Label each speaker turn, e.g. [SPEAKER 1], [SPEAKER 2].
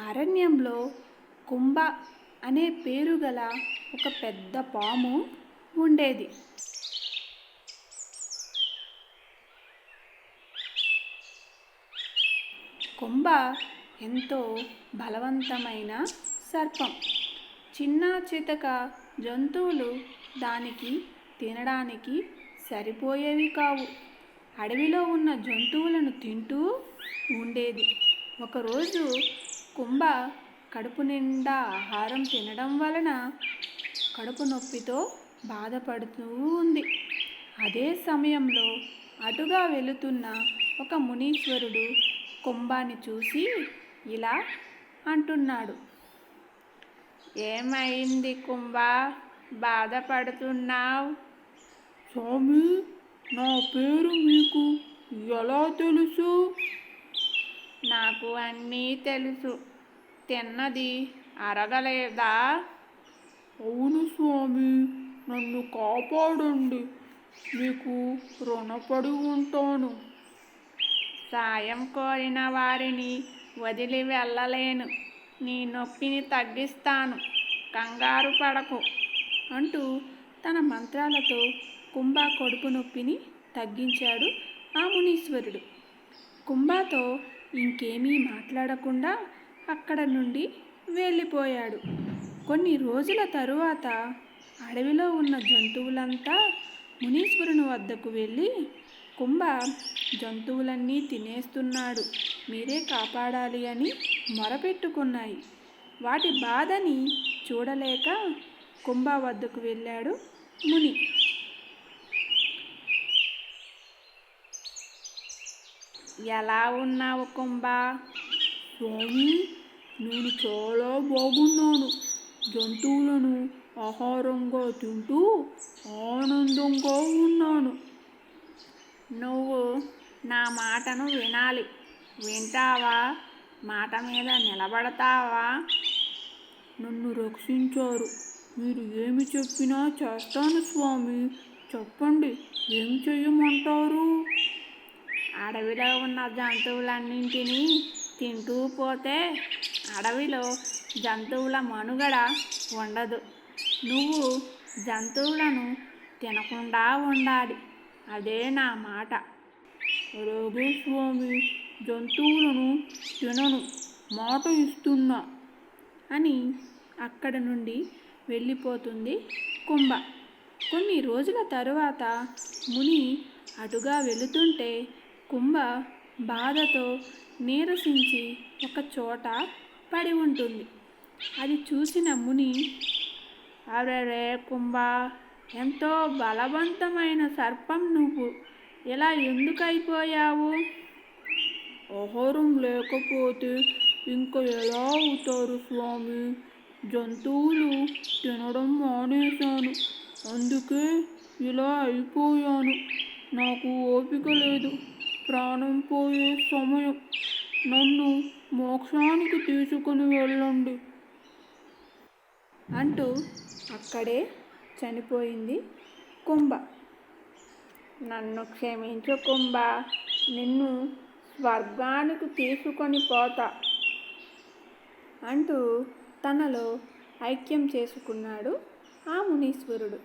[SPEAKER 1] అరణ్యంలో కుంభ అనే పేరు గల ఒక పెద్ద పాము ఉండేది. కుంభ ఎంతో బలవంతమైన సర్పం. చిన్న చితక జంతువులు దానికి తినడానికి సరిపోయేవి కావు. అడవిలో ఉన్న జంతువులను తింటూ ఉండేది. ఒకరోజు కుంభ కడుపు నిండా ఆహారం తినడం వలన కడుపు నొప్పితో బాధపడుతూ ఉంది. అదే సమయంలో అటుగా వెళుతున్న ఒక మునీశ్వరుడు కుంభాన్ని చూసి ఇలా అంటున్నాడు. ఏమైంది కుంభ, బాధపడుతున్నావు?
[SPEAKER 2] స్వామి, నా పేరు మీకు ఎలా తెలుసు?
[SPEAKER 1] నాకు అన్నీ తెలుసు. తిన్నది అరగలేదా?
[SPEAKER 2] అవును స్వామి, నన్ను కాపాడండి, మీకు రుణపడి ఉంటాను.
[SPEAKER 1] సాయం కోరిన వారిని వదిలి వెళ్ళలేను. నీ నొప్పిని తగ్గిస్తాను, కంగారు పడకు అంటూ తన మంత్రాలతో కుంభ కడుపు నొప్పిని తగ్గించాడు ఆ మునీశ్వరుడు. కుంభతో ఇంకేమీ మాట్లాడకుండా అక్కడ నుండి వెళ్ళిపోయాడు. కొన్ని రోజుల తరువాత అడవిలో ఉన్న జంతువులంతా మునీశ్వరుని వద్దకు వెళ్ళి, కుంభ జంతువులన్నీ తినేస్తున్నాడు, మీరే కాపాడాలి అని మొరపెట్టుకున్నాయి. వాటి బాధని చూడలేక కుంభ వద్దకు వెళ్ళాడు ముని. ఎలా ఉన్నావు కుంభ?
[SPEAKER 2] స్వామి, నేను చాలా బాగున్నాను. జంతువులను ఆహారంగా తింటూ ఆనందంగా ఉన్నాను.
[SPEAKER 1] నువ్వు నా మాటను వినాలి. వింటావా? మాట మీద నిలబడతావా?
[SPEAKER 2] నన్ను రక్షించారు. మీరు ఏమి చెప్పినా చేస్తాను స్వామి. చెప్పండి, ఏం చెయ్యమంటారు?
[SPEAKER 1] అడవిలో ఉన్న జంతువులన్నింటినీ తింటూ పోతే అడవిలో జంతువుల మనుగడ ఉండదు. నువ్వు జంతువులను తినకుండా ఉండాలి. అదే నా మాట.
[SPEAKER 2] అలాగే స్వామి, జంతువులను తినను, మాట ఇస్తున్నా
[SPEAKER 1] అని అక్కడ నుండి వెళ్ళిపోతుంది కుంభ. కొన్ని రోజుల తరువాత ముని అటుగా వెళుతుంటే కుంభ బాధతో నీరసించి ఒక చోట పడి ఉంటుంది. అది చూసిన ముని, అరెరే కుంభ, ఎంతో బలవంతమైన సర్పం నువ్వు, ఇలా ఎందుకు అయిపోయావు?
[SPEAKER 2] ఆహారం లేకపోతే ఇంకా ఎలా అవుతారు స్వామి? జంతువులు తినడం మానేశాను, అందుకే ఇలా అయిపోయాను. నాకు ఓపిక లేదు, ప్రాణం పోయే సమయం. నన్ను మోక్షానికి తీసుకుని వెళ్ళండి
[SPEAKER 1] అంటూ అక్కడే చనిపోయింది కుంభ. నన్ను క్షమించు కుంభ, నిన్ను స్వర్గానికి తీసుకొని పోతా అంటూ తనలో ఐక్యం చేసుకున్నాడు ఆ మునీశ్వరుడు.